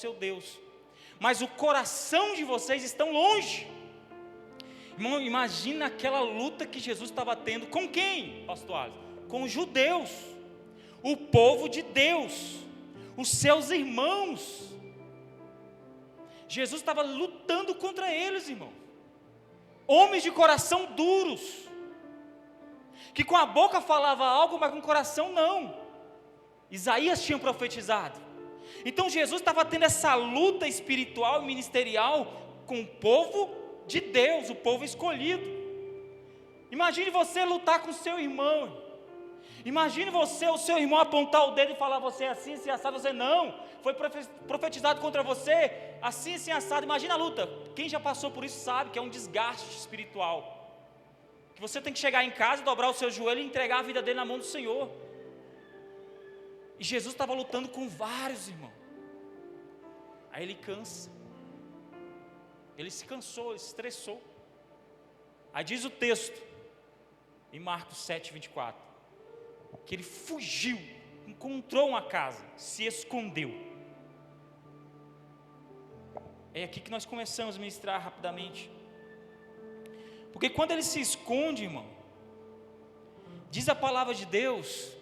seu Deus, mas o coração de vocês estão longe. Irmão, imagina aquela luta que Jesus estava tendo com quem, pastor Alisson? Com os judeus, o povo de Deus, os seus irmãos. Jesus estava lutando contra eles, irmão. Homens de coração duros, que com a boca falava algo, mas com o coração não. Isaías tinha profetizado. Então Jesus estava tendo essa luta espiritual e ministerial com o povo de Deus, o povo escolhido. Imagine você lutar com o seu irmão. Imagine você, o seu irmão apontar o dedo e falar: você é assim, assim, assado. Você não, foi profetizado contra você, assim, assim, assado. Imagina a luta. Quem já passou por isso sabe que é um desgaste espiritual, que você tem que chegar em casa, dobrar o seu joelho e entregar a vida dele na mão do Senhor. E Jesus estava lutando com vários, irmão. Aí ele cansa. Ele se cansou, ele se estressou. Aí diz o texto, em Marcos 7, 24, que ele fugiu, encontrou uma casa, se escondeu. É aqui que nós começamos a ministrar rapidamente. Porque quando ele se esconde, irmão, diz a palavra de Deus,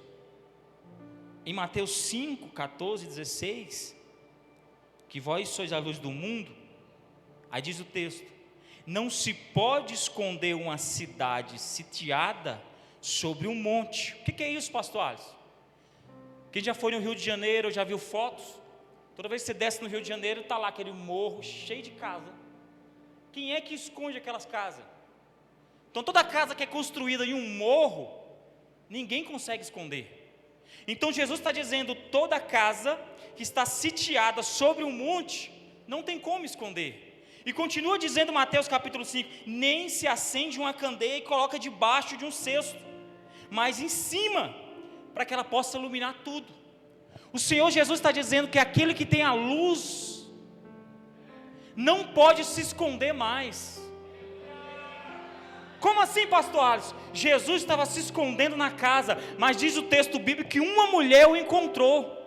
em Mateus 5, 14, 16, que vós sois a luz do mundo. Aí diz o texto: não se pode esconder uma cidade sitiada sobre um monte. O que é isso, pastor Alisson? Quem já foi no Rio de Janeiro, já viu fotos? Toda vez que você desce no Rio de Janeiro, está lá aquele morro cheio de casa. Quem é que esconde aquelas casas? Então toda casa que é construída em um morro, ninguém consegue esconder. Então Jesus está dizendo: toda casa que está sitiada sobre um monte, não tem como esconder. E continua dizendo Mateus capítulo 5, nem se acende uma candeia e coloca debaixo de um cesto, mas em cima, para que ela possa iluminar tudo. O Senhor Jesus está dizendo que aquele que tem a luz, não pode se esconder mais. Como assim, pastor Alisson? Jesus estava se escondendo na casa, mas diz o texto bíblico que uma mulher o encontrou.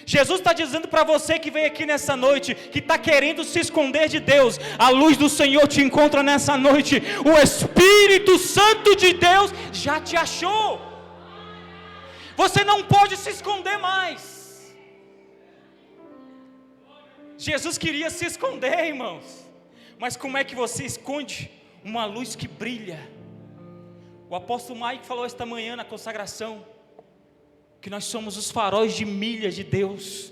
Jesus está dizendo para você que veio aqui nessa noite, que está querendo se esconder de Deus, a luz do Senhor te encontra nessa noite. O Espírito Santo de Deus já te achou. Você não pode se esconder mais. Jesus queria se esconder, irmãos, mas como é que você esconde uma luz que brilha? O apóstolo Mike falou esta manhã na consagração, que nós somos os faróis de milha de Deus.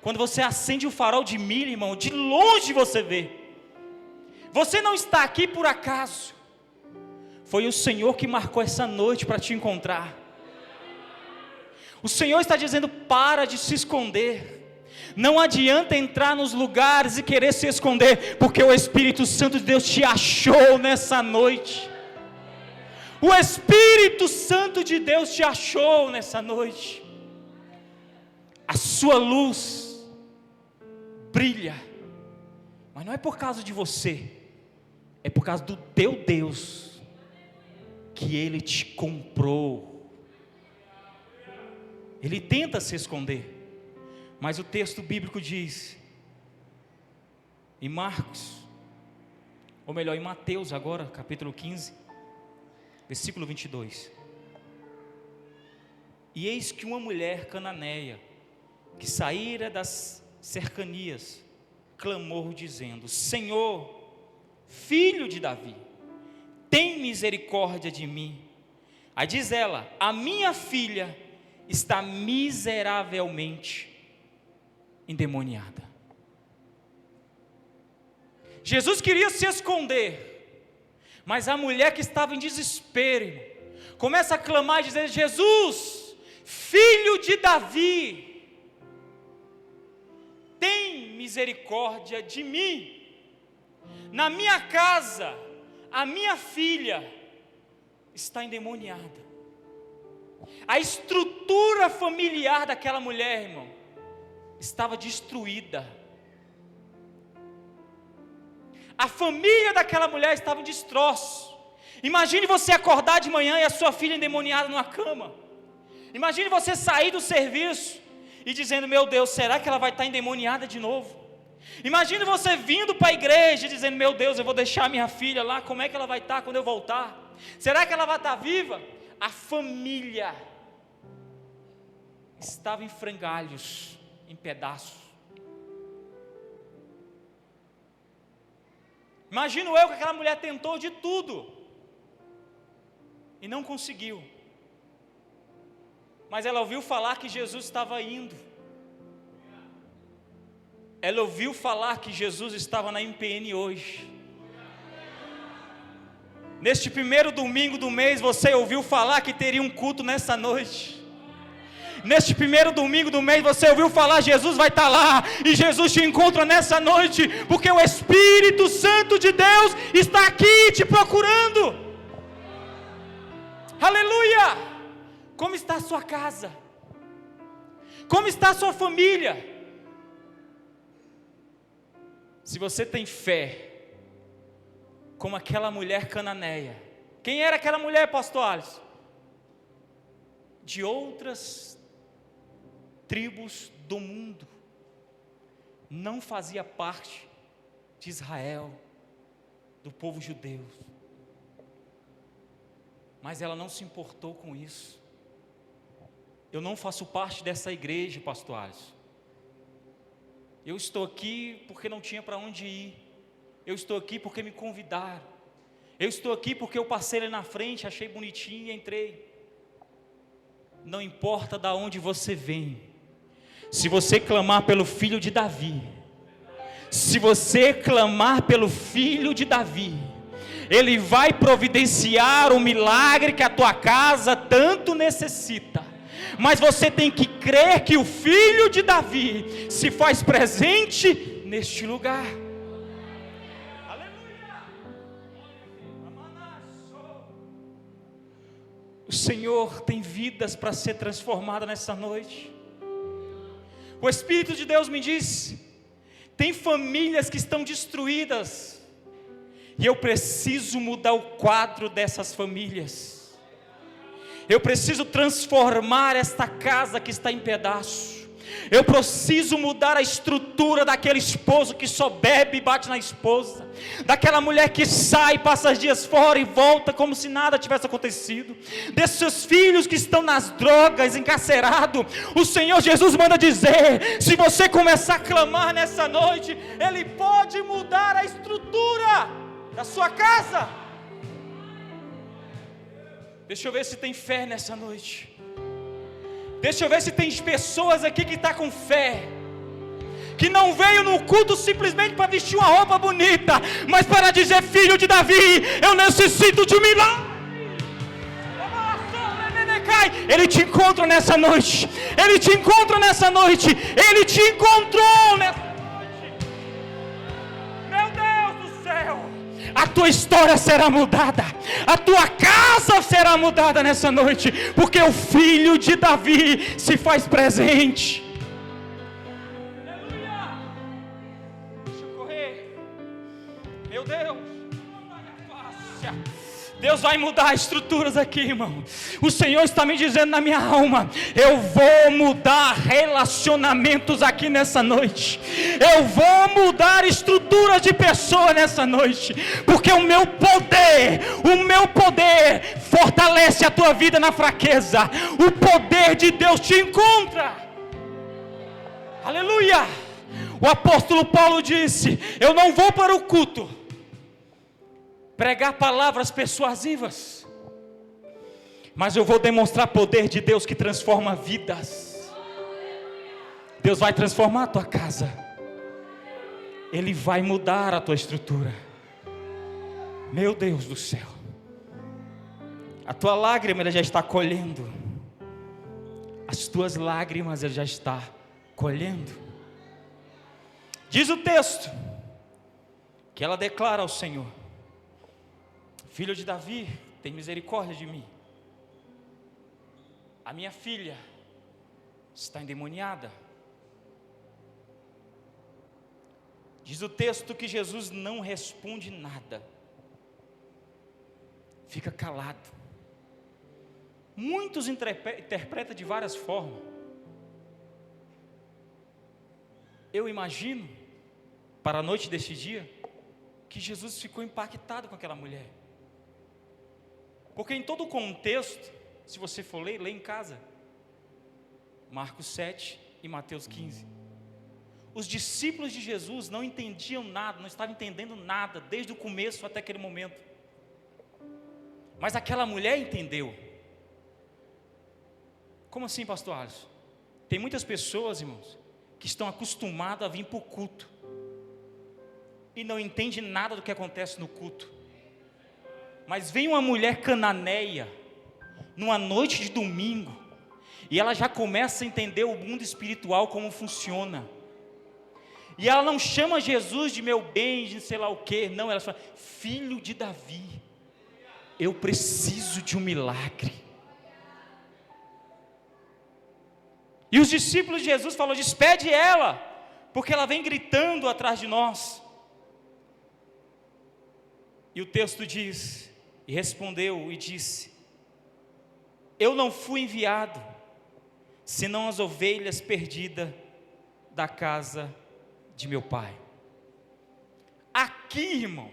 Quando você acende o farol de milha, irmão, de longe você vê. Você não está aqui por acaso. Foi o Senhor que marcou essa noite para te encontrar. O Senhor está dizendo: para de se esconder. Não adianta entrar nos lugares e querer se esconder, porque o Espírito Santo de Deus te achou nessa noite. O Espírito Santo de Deus te achou nessa noite. A sua luz brilha, mas não é por causa de você, é por causa do teu Deus, que Ele te comprou. Ele tenta se esconder, mas o texto bíblico diz, em Marcos, ou melhor, em Mateus agora, capítulo 15, versículo 22. E eis que uma mulher cananeia, que saíra das cercanias, clamou dizendo: Senhor, filho de Davi, tem misericórdia de mim. Aí diz ela: a minha filha está miseravelmente endemoniada. Jesus queria se esconder, mas a mulher que estava em desespero, começa a clamar e dizer: Jesus, filho de Davi, tem misericórdia de mim. Na minha casa, a minha filha está endemoniada. A estrutura familiar daquela mulher, irmão, estava destruída. A família daquela mulher estava em destroço. Imagine você acordar de manhã e a sua filha endemoniada numa cama. Imagine você sair do serviço e dizendo: meu Deus, será que ela vai estar endemoniada de novo? Imagine você vindo para a igreja e dizendo: meu Deus, eu vou deixar minha filha lá, como é que ela vai estar quando eu voltar? Será que ela vai estar viva? A família estava em frangalhos, em pedaços. Imagino eu que aquela mulher tentou de tudo e não conseguiu. Mas ela ouviu falar que Jesus estava indo. Ela ouviu falar que Jesus estava na MPN hoje. Neste primeiro domingo do mês, você ouviu falar que teria um culto nessa noite. Neste primeiro domingo do mês, você ouviu falar: Jesus vai estar lá, e Jesus te encontra nessa noite, porque o Espírito Santo de Deus está aqui te procurando. Aleluia! Como está a sua casa? Como está a sua família? Se você tem fé, como aquela mulher cananeia. Quem era aquela mulher, pastor Alisson? De outras tribos do mundo, não fazia parte de Israel, do povo judeu, mas ela não se importou com isso. Eu não faço parte dessa igreja, pastor Alisson. Eu estou aqui porque não tinha para onde ir. Eu estou aqui porque me convidaram. Eu estou aqui porque eu passei ali na frente, achei bonitinho e entrei. Não importa de onde você vem, se você clamar pelo filho de Davi, se você clamar pelo filho de Davi, ele vai providenciar o milagre que a tua casa tanto necessita. Mas você tem que crer que o filho de Davi se faz presente neste lugar. Aleluia! O Senhor tem vidas para ser transformada nessa noite. O Espírito de Deus me disse: tem famílias que estão destruídas, e eu preciso mudar o quadro dessas famílias. Eu preciso transformar esta casa que está em pedaços. Eu preciso mudar a estrutura daquele esposo que só bebe e bate na esposa, daquela mulher que sai, passa dias fora e volta como se nada tivesse acontecido, desses seus filhos que estão nas drogas, encarcerados. O Senhor Jesus manda dizer: se você começar a clamar nessa noite, Ele pode mudar a estrutura da sua casa. Deixa eu ver se tem fé nessa noite. Deixa eu ver se tem pessoas aqui que estão com fé, que não veio no culto simplesmente para vestir uma roupa bonita, mas para dizer: filho de Davi, eu necessito de um milagre. Ele te encontra nessa noite. Ele te encontra nessa noite. Ele te encontrou nessa noite. Meu Deus do céu, a tua história será mudada, a tua casa será mudada nessa noite, porque o filho de Davi se faz presente. Aleluia! Deixa eu correr. Meu Deus, Deus vai mudar estruturas aqui, irmão. O Senhor está me dizendo na minha alma: eu vou mudar relacionamentos aqui nessa noite. Eu vou mudar estruturas de pessoas nessa noite, porque o meu poder fortalece a tua vida na fraqueza. O poder de Deus te encontra. Aleluia! O apóstolo Paulo disse: eu não vou para o culto pregar palavras persuasivas, mas eu vou demonstrar poder de Deus que transforma vidas. Deus vai transformar a tua casa. Ele vai mudar a tua estrutura. Meu Deus do céu, a tua lágrima Ele já está colhendo. As tuas lágrimas Ele já está colhendo. Diz o texto que ela declara ao Senhor: filho de Davi, tem misericórdia de mim. A minha filha está endemoniada. Diz o texto que Jesus não responde nada, fica calado. Muitos interpretam de várias formas. Eu imagino, para a noite deste dia, que Jesus ficou impactado com aquela mulher. Porque em todo o contexto, se você for ler, lê em casa, Marcos 7 e Mateus 15. Os discípulos de Jesus não entendiam nada, não estavam entendendo nada, desde o começo até aquele momento. Mas aquela mulher entendeu. Como assim, pastor Alisson? Tem muitas pessoas, irmãos, que estão acostumadas a vir para o culto e não entendem nada do que acontece no culto. Mas vem uma mulher cananeia, numa noite de domingo, e ela já começa a entender o mundo espiritual, como funciona. E ela não chama Jesus de meu bem, de sei lá o quê, não, ela fala, filho de Davi, eu preciso de um milagre. E os discípulos de Jesus falaram, despede ela, porque ela vem gritando atrás de nós. E o texto diz, e respondeu e disse, eu não fui enviado, senão as ovelhas perdidas da casa de meu pai. Aqui, irmão,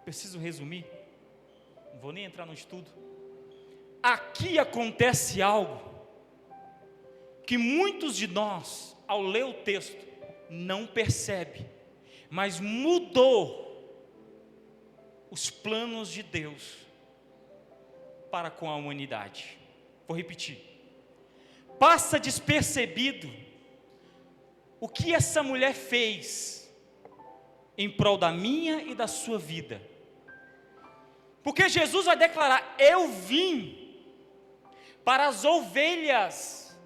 preciso resumir, não vou nem entrar no estudo. Aqui acontece algo que muitos de nós, ao ler o texto, não percebe, mas mudou os planos de Deus para com a humanidade. Vou repetir. Passa despercebido o que essa mulher fez em prol da minha e da sua vida. Porque Jesus vai declarar, eu vim para as ovelhas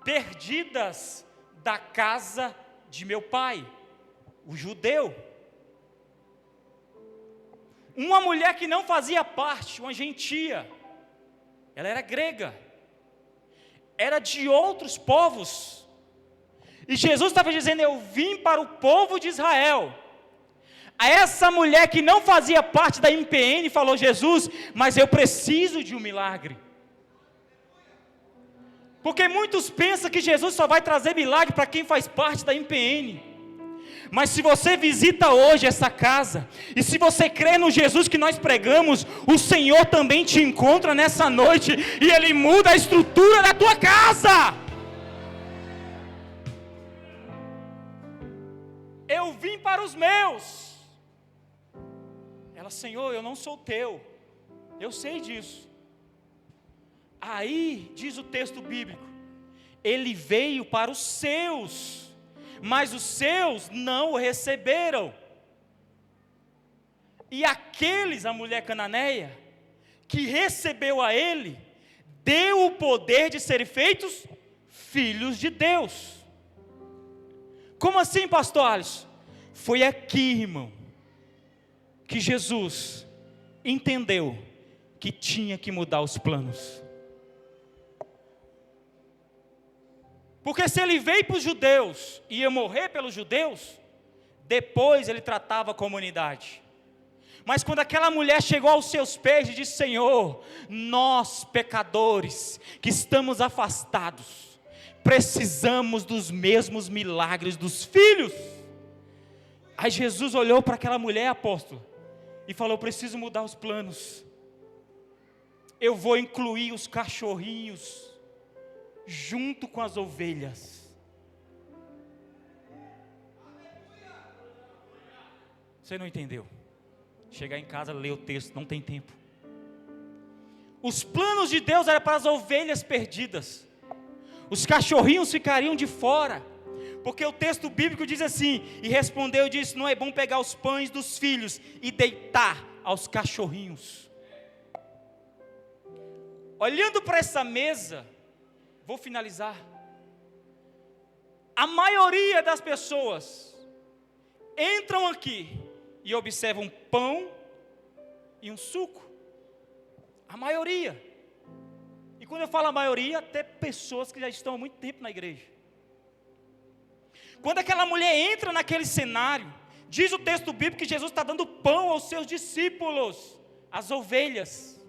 perdidas da casa de meu pai, o judeu. Uma mulher que não fazia parte, uma gentia, ela era grega, era de outros povos, e Jesus estava dizendo, eu vim para o povo de Israel. A essa mulher que não fazia parte da IMPN, falou Jesus, mas eu preciso de um milagre. Porque muitos pensam que Jesus só vai trazer milagre para quem faz parte da IMPN. Mas se você visita hoje essa casa, e se você crê no Jesus que nós pregamos, o Senhor também te encontra nessa noite, e Ele muda a estrutura da tua casa. Eu vim para os meus. Ela, Senhor, eu não sou teu, eu sei disso. Aí, diz o texto bíblico, Ele veio para os seus, mas os seus não o receberam. E aqueles, a mulher cananeia, que recebeu a ele, deu o poder de serem feitos filhos de Deus. Como assim, pastor Alisson? Foi aqui, irmão, que Jesus entendeu que tinha que mudar os planos. Porque se ele veio para os judeus e ia morrer pelos judeus, depois ele tratava a comunidade. Mas quando aquela mulher chegou aos seus pés e disse, Senhor, nós pecadores, que estamos afastados, precisamos dos mesmos milagres dos filhos. Aí Jesus olhou para aquela mulher, apóstolo, e falou, preciso mudar os planos. Eu vou incluir os cachorrinhos junto com as ovelhas. Você não entendeu? Chegar em casa, ler o texto, não tem tempo. Os planos de Deus eram para as ovelhas perdidas. Os cachorrinhos ficariam de fora, porque o texto bíblico diz assim, e respondeu e disse, não é bom pegar os pães dos filhos e deitar aos cachorrinhos. Olhando para essa mesa, vou finalizar. A maioria das pessoas entram aqui e observam pão e um suco. A maioria. E quando eu falo a maioria, até pessoas que já estão há muito tempo na igreja. Quando aquela mulher entra naquele cenário, diz o texto bíblico que Jesus está dando pão aos seus discípulos, as ovelhas.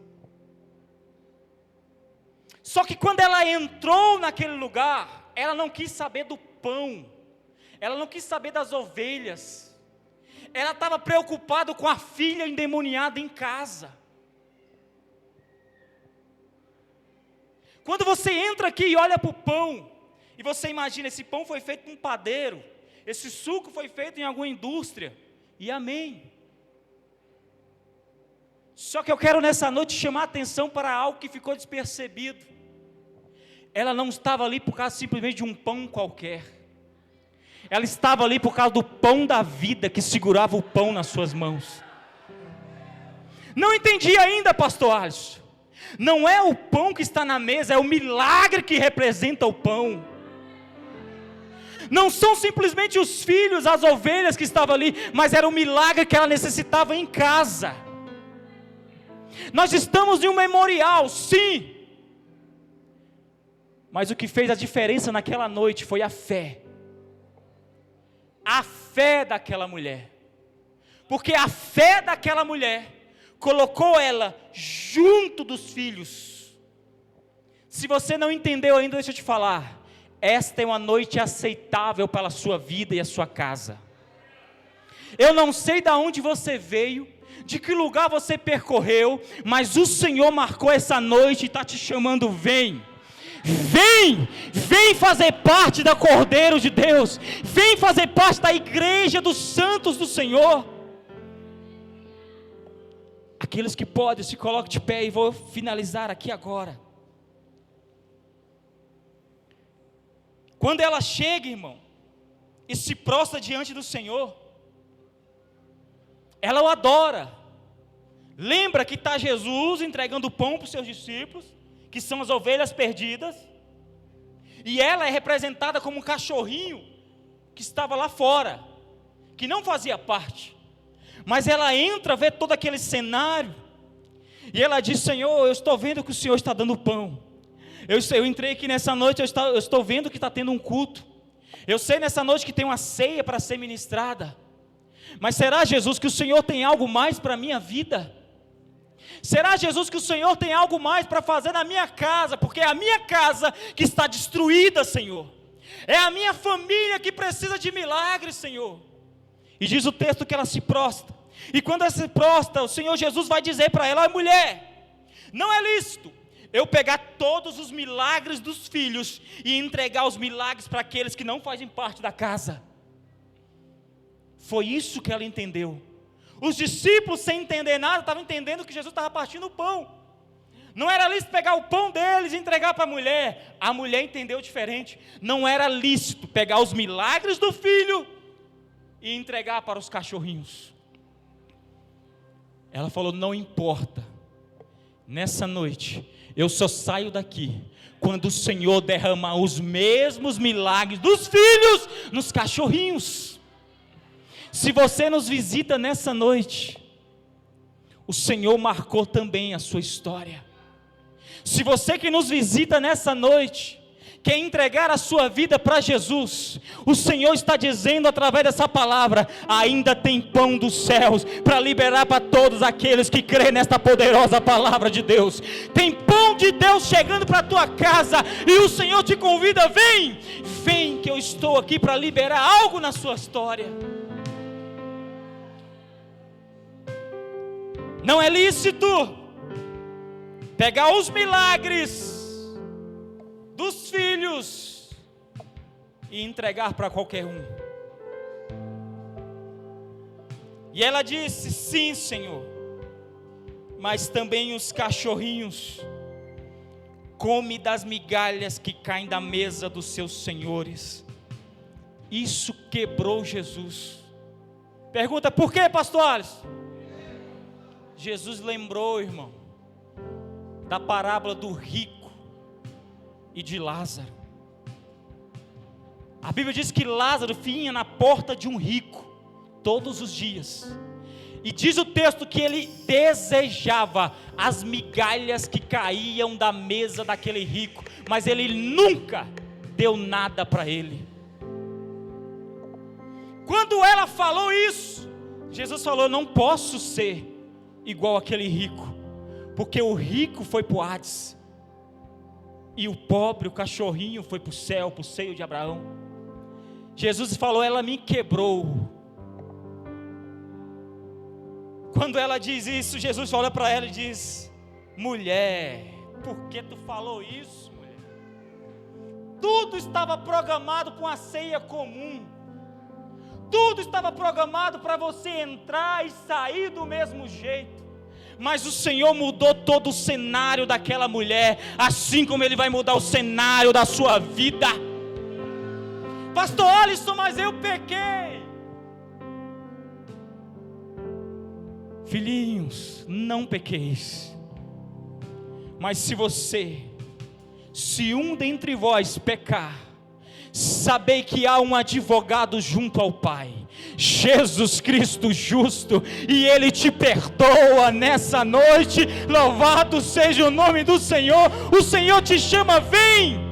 Só que quando ela entrou naquele lugar, ela não quis saber do pão, ela não quis saber das ovelhas, ela estava preocupada com a filha endemoniada em casa. Quando você entra aqui e olha para o pão, e você imagina, esse pão foi feito num padeiro, esse suco foi feito em alguma indústria, e amém. Só que eu quero nessa noite chamar a atenção para algo que ficou despercebido. Ela não estava ali por causa simplesmente de um pão qualquer, ela estava ali por causa do pão da vida, que segurava o pão nas suas mãos. Não entendi ainda, pastor Alisson. Não é o pão que está na mesa, é o milagre que representa o pão. Não são simplesmente os filhos, as ovelhas que estavam ali, mas era o milagre que ela necessitava em casa. Nós estamos em um memorial, sim, mas o que fez a diferença naquela noite foi a fé daquela mulher, porque a fé daquela mulher colocou ela junto dos filhos. Se você não entendeu ainda, deixa eu te falar, esta é uma noite aceitável para a sua vida e a sua casa. Eu não sei de onde você veio, de que lugar você percorreu, mas o Senhor marcou essa noite e está te chamando, vem. Vem fazer parte da Cordeiro de Deus, vem fazer parte da igreja dos santos do Senhor. Aqueles que podem, se coloquem de pé e vou finalizar aqui agora. Quando ela chega, irmão, e se prostra diante do Senhor, ela o adora. Lembra que está Jesus entregando pão para os seus discípulos, que são as ovelhas perdidas, e ela é representada como um cachorrinho que estava lá fora, que não fazia parte, mas ela entra, vê todo aquele cenário, e ela diz: Senhor, eu estou vendo que o Senhor está dando pão, eu entrei aqui nessa noite, eu estou vendo que está tendo um culto, eu sei nessa noite que tem uma ceia para ser ministrada, mas será, Jesus, que o Senhor tem algo mais para a minha vida? Será, Jesus, que o Senhor tem algo mais para fazer na minha casa? Porque é a minha casa que está destruída, Senhor. É a minha família que precisa de milagres, Senhor. E diz o texto que ela se prostra. E quando ela se prostra, o Senhor Jesus vai dizer para ela: mulher, não é lícito eu pegar todos os milagres dos filhos e entregar os milagres para aqueles que não fazem parte da casa. Foi isso que ela entendeu. Os discípulos, sem entender nada, estavam entendendo que Jesus estava partindo o pão. Não era lícito pegar o pão deles e entregar para a mulher. A mulher entendeu diferente. Não era lícito pegar os milagres do filho e entregar para os cachorrinhos. Ela falou: não importa, nessa noite eu só saio daqui quando o Senhor derramar os mesmos milagres dos filhos nos cachorrinhos. Se você nos visita nessa noite, o Senhor marcou também a sua história. Se você que nos visita nessa noite quer entregar a sua vida para Jesus, o Senhor está dizendo através dessa palavra: ainda tem pão dos céus para liberar para todos aqueles que creem nesta poderosa palavra de Deus. Tem pão de Deus chegando para a tua casa, e o Senhor te convida: vem que eu estou aqui para liberar algo na sua história. Não é lícito pegar os milagres dos filhos e entregar para qualquer um. E ela disse: sim, Senhor, mas também os cachorrinhos comem das migalhas que caem da mesa dos seus senhores. Isso quebrou Jesus. Pergunta: por que, pastor Alisson? Jesus lembrou, irmão, da parábola do rico e de Lázaro. A Bíblia diz que Lázaro vinha na porta de um rico todos os dias, e diz o texto que ele desejava as migalhas que caíam da mesa daquele rico, mas ele nunca deu nada para ele. Quando ela falou isso, Jesus falou: não posso ser igual aquele rico, porque o rico foi para o Hades, e o pobre, o cachorrinho, foi para o céu, para o seio de Abraão. Jesus falou: ela me quebrou. Quando ela diz isso, Jesus olha para ela e diz: mulher, por que tu falou isso, mulher? Tudo estava programado para uma ceia comum. Tudo estava programado para você entrar e sair do mesmo jeito. Mas o Senhor mudou todo o cenário daquela mulher, assim como Ele vai mudar o cenário da sua vida. Pastor Alisson, mas eu pequei. Filhinhos, não pequeis. Mas se um dentre vós pecar, sabei que há um advogado junto ao Pai, Jesus Cristo justo, e Ele te perdoa nessa noite. Louvado seja o nome do Senhor. O Senhor te chama, vem.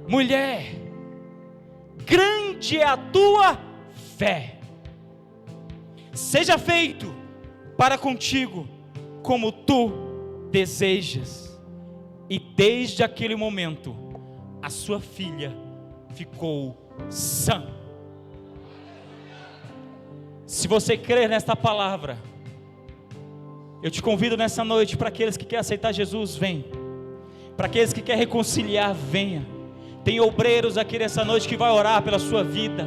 Mulher, grande é a tua fé, seja feito para contigo como tu desejas. E desde aquele momento, a sua filha ficou sã. Se você crer nesta palavra, eu te convido nessa noite, para aqueles que querem aceitar Jesus, vem. Para aqueles que querem reconciliar, venha. Tem obreiros aqui nessa noite que vai orar pela sua vida.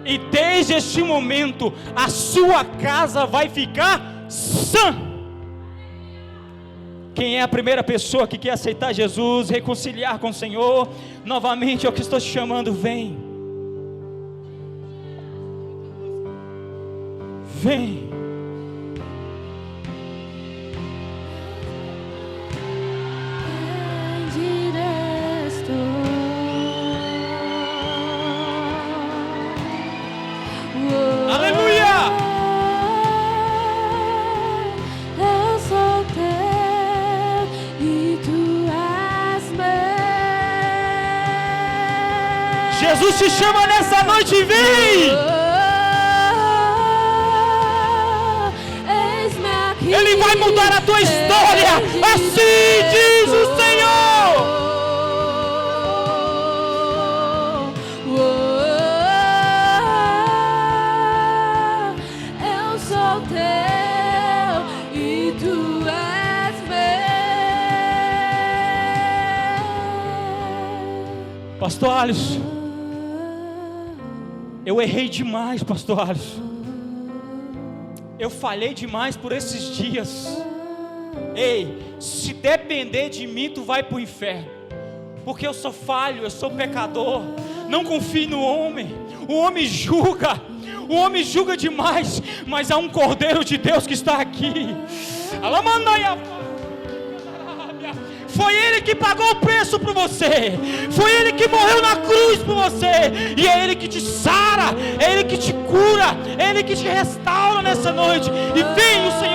E desde este momento, a sua casa vai ficar sã. Quem é a primeira pessoa que quer aceitar Jesus, reconciliar com o Senhor, novamente é o que estou te chamando, vem. Vem. Jesus te chama nessa noite, vem! Ele vai mudar a tua história, assim diz o Senhor! Eu sou teu e tu és meu. Pastor Alisson, eu errei demais, pastor Alisson. Eu falhei demais por esses dias. Ei, se depender de mim, tu vai para o inferno. Porque eu sou falho, eu sou pecador. Não confie no homem. O homem julga. O homem julga demais. Mas há um Cordeiro de Deus que está aqui. Foi Ele que pagou o preço por você. Foi Ele que morreu na cruz por você. E é Ele que te sara, é Ele que te cura, é Ele que te restaura nessa noite. E vem, o Senhor